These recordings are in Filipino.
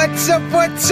What's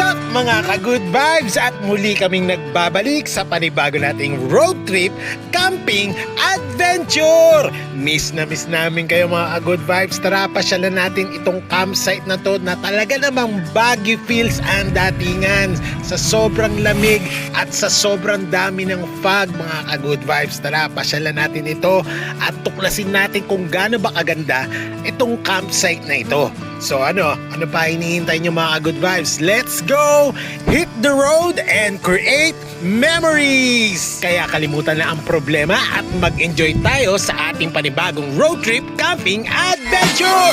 up mga ka-good vibes? At muli kaming nagbabalik sa panibago nating road trip, camping, adventure! Miss na miss namin kayo mga ka-good vibes. Tara, pasyalan natin itong campsite na to na talaga namang Baguio feels ang datingan. Sa sobrang lamig at sa sobrang dami ng fog mga ka-good vibes. Tara, pasyalan natin ito at tuklasin natin kung gaano ba kaganda itong campsite na ito. So ano pa hinihintay nyo mga good vibes? Let's go! Hit the road and create memories! Kaya kalimutan na ang problema at mag-enjoy tayo sa ating panibagong road trip camping adventure!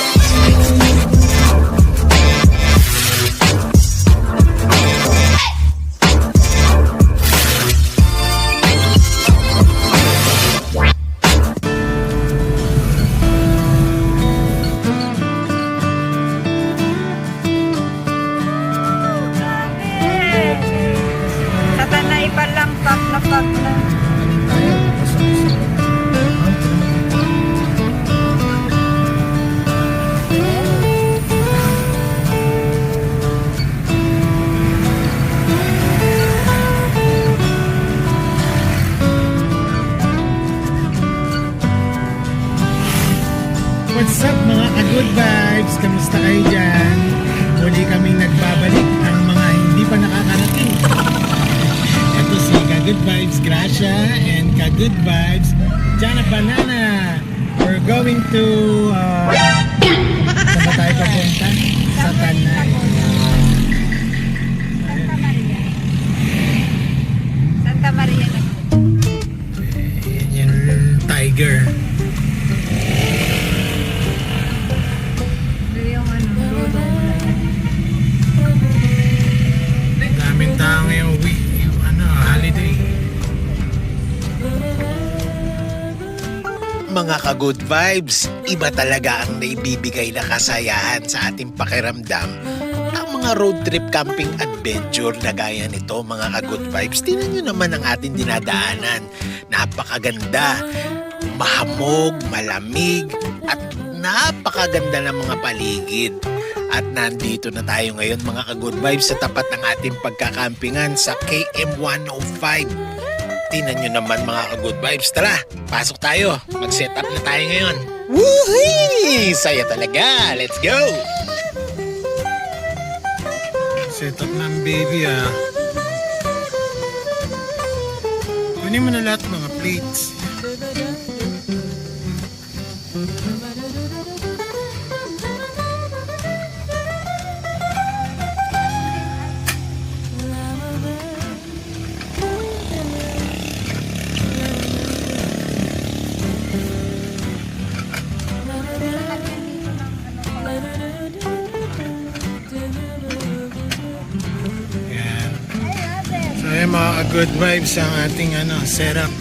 Pag na. What's up mga ka-good vibes? Kamusta kayo dyan? Muli kaming nagbabalik ang mga hindi pa nakakarating. Ito si ka-good vibes Gracia and ka-good vibes Jana Banana. We're going to saan ba tayo papunta? Sa Tanay. Santa Maria na. Yan yung tiger. Yung ano, Daming tao ngayong week, holiday. Mga ka-good vibes, iba talaga ang naibibigay na kasayahan sa ating pakiramdam ang mga road trip camping adventure na gaya nito mga ka-good vibes. Tingnan nyo naman ang ating dinadaanan. Napakaganda, mahamog, malamig, at napakaganda ng mga paligid. At nandito na tayo ngayon mga ka-good vibes sa tapat ng ating pagkakampingan sa KM 105. Tingnan nyo naman mga ka-good vibes. Tara, pasok tayo. Mag-set up na tayo ngayon. Woohoo! Saya talaga. Let's go! Set up ng baby Kunin mo na lahat mga plates. Mga good vibes ang ating setup.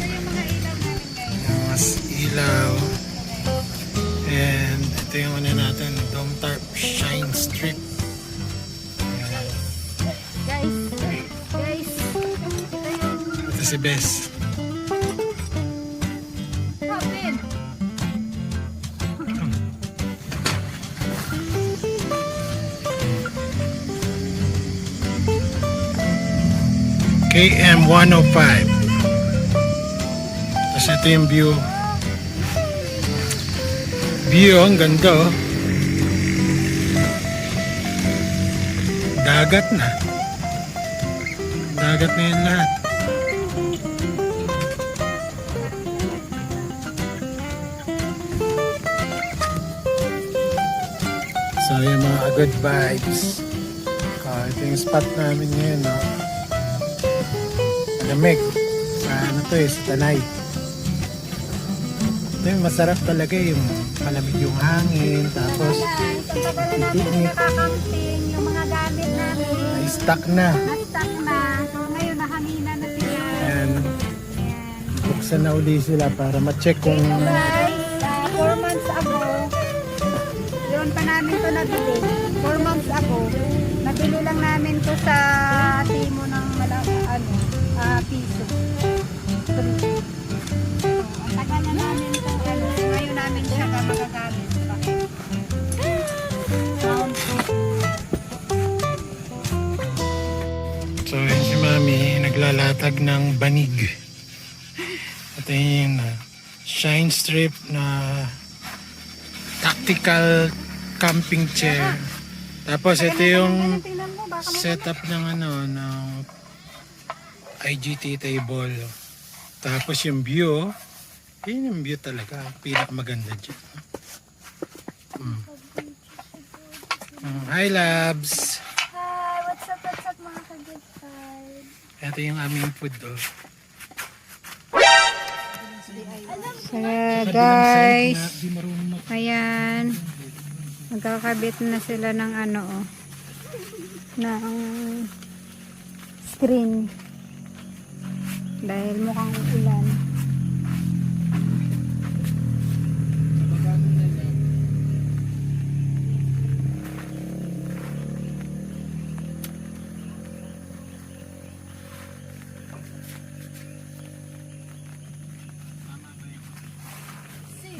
Yung mas ilaw. And ito yung natin, dome tarp shine strip. guys. Ito si Bess. Kapin. KM 105. Tapos ito yung view. Ang ganda Dagat na. Dagat na yun lahat. So yung mga good vibes. Ito yung spot namin ngayon lamig sa sa Tanay. Ito yung masarap talaga yung malamig yung hangin tapos pipiknik. Nakakamping yung mga gamit namin. Stock na. Na-stock na. So ngayon nahangina na sila. And buksan na uli sila para ma-check kung Guys, 4 months ago, yun pa namin to nabili. 4 months ago, nabili lang namin to sa Timo ng piso. Ang tagal na namin to, ngayon namin siya magagamit pa. Sound naglalatag ng banig. Ito yung shine strip na tactical camping chair. Tapos ito yung Tingnan mo, baka setup ng ng IGT table. Tapos yung view, yun yung view talaga. Pinakamaganda dyan. Hi, Labs! Hi, what's up mga ka-good side? Ito yung aming food, oh. So, guys, Di marunong ayan. Magkakabit na sila ng ng screen. Dahil mukhang ulan.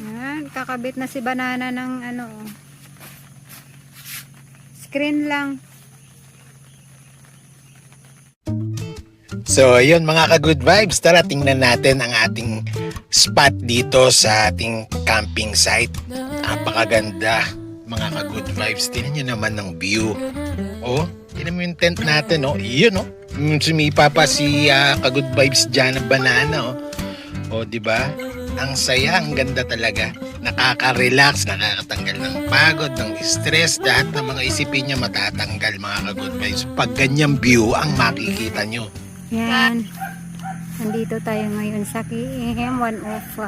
Ayan, kakabit na si Banana ng screen lang. So, ayun mga ka-good vibes, tara tingnan natin ang ating spot dito sa ating camping site. Napakaganda mga ka-good vibes. Tingnan nyo naman ng view. Oh, tingnan mo yung tent natin, oh. Yun, oh. Sumipa pa si ka-good vibes dyan ng Banana, oh. Oh, di ba? Ang saya, ang ganda talaga. Nakaka-relax, nakakatanggal ng pagod, ng stress, lahat ng mga isipin niya matatanggal mga ka-good vibes. Pag ganyang view ang makikita nyo. Yan. Nandito tayo ngayon sa KM 105.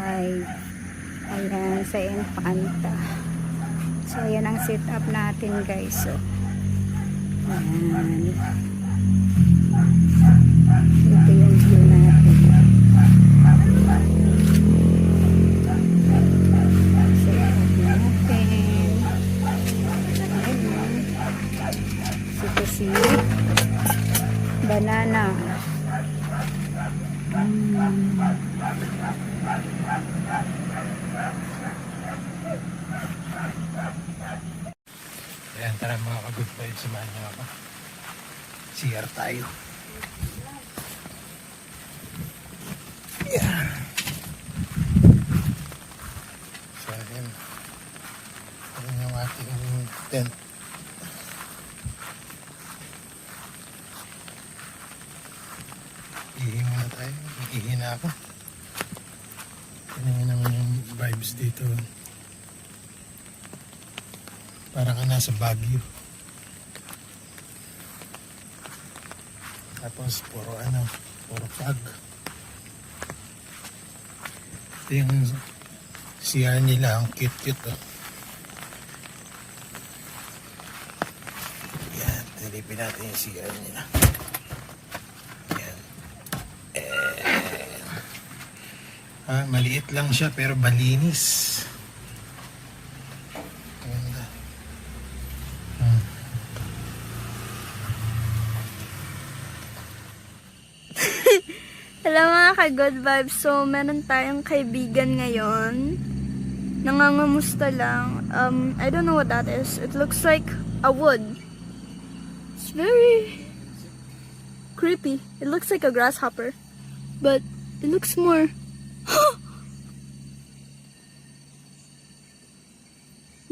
Ayan, sa Infanta. So, ayan ang setup natin, guys. So, ayan. Ito yung view natin. Setup natin. Ayan. Ito si Banana. Ayan, tara mga ka-good vibes, samahan niyo ako. CR tayo. Yeah. So, ayan. Ayan yung ating tent. Ihinga na tayo. Ihinga ako. Tingnan naman yung vibes dito. Para ka nasa Baguio. Tapos puro fog. Ito yung CR nila, ang cute-cute, oh. Yan, tilipin natin yung CR nila. Yan. Maliit lang siya pero malinis. Ganda. Hello mga ka-good vibes. So, meron tayong kaibigan ngayon. Nangangamusta lang. I don't know what that is. It looks like a wood. It's very creepy. It looks like a grasshopper. But it looks more...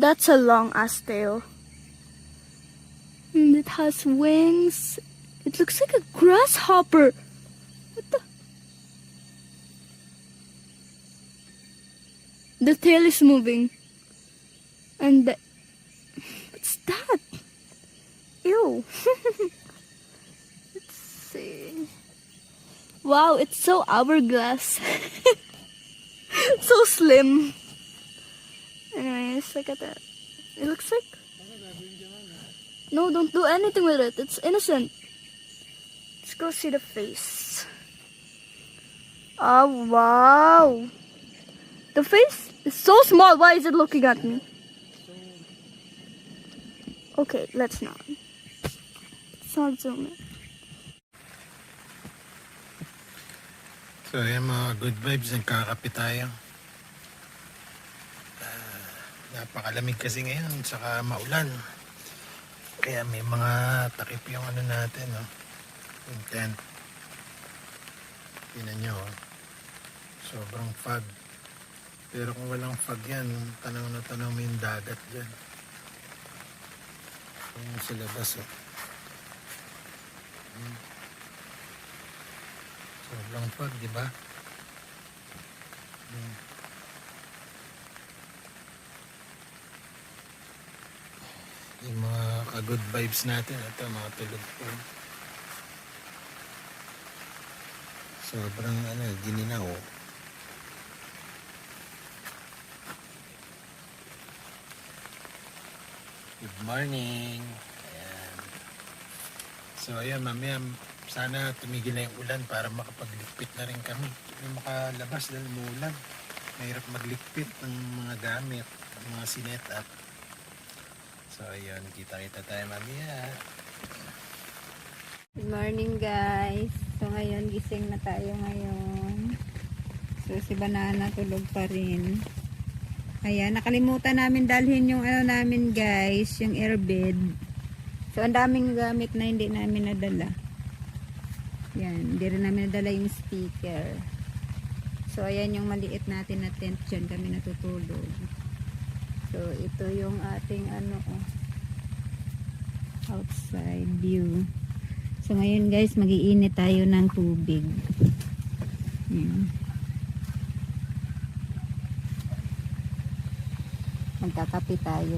That's a long ass tail. And it has wings. It looks like a grasshopper. What the? The tail is moving. And what's that? Ew. Let's see. Wow, it's so hourglass. So slim. Anyways, look at that. It looks like... No, don't do anything with it. It's innocent. Let's go see the face. Oh, wow. The face is so small. Why is it looking at me? Okay, let's not. Let's not zoom in. So ayan mga good vibes, nagkakape tayo. Napakalamig kasi ngayon, saka maulan. Kaya may mga takip yung natin, no? Yung tent. Tingnan nyo, oh. Sobrang fog. Pero kung walang fog yan, tanaw na tanaw mo yung dagat dyan. Yung sa labas, oh. Sobrang fog, di ba? Yung mga ka-good vibes natin, ito mga tulog po. Sobrang gininaw. Good morning. Ayan. So ayan, mamaya sana tumigil na yung ulan para makapagligpit na rin kami. Hindi makalabas dahil umulan. Mahirap magligpit ng mga gamit, ng mga sinet up. So ayun, kita-kita tayo mamaya. Good morning guys. So ngayon gising na tayo ngayon. So si Banana tulog pa rin. Ayan, nakalimutan namin dalhin yung namin guys, yung airbed. So ang daming gamit na hindi namin nadala. Yan, hindi rin namin nadala yung speaker. So ayan yung maliit natin na tent, dyan kami natutulog. So ito yung ating outside view. So ngayon guys, mag-iinit tayo ng tubig. Yan. Magkakape tayo.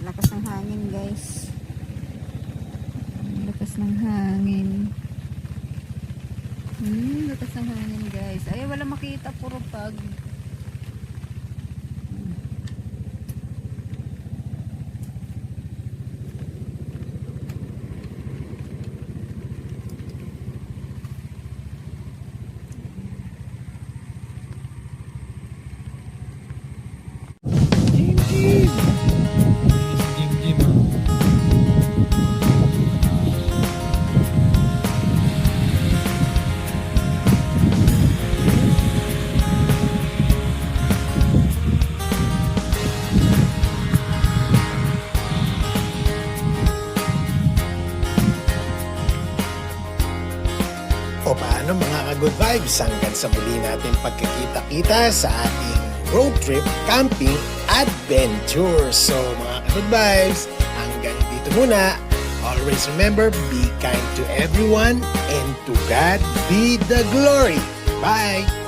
Lakas ng hangin guys. Lakas ng hangin. Lakas ng hangin guys. Ay, wala makita, puro pag. O paano mga ka-good vibes, hanggang sa muli natin pagkakita-kita sa ating road trip, camping, adventure. So mga ka-good vibes, hanggang dito muna. Always remember, be kind to everyone and to God be the glory. Bye!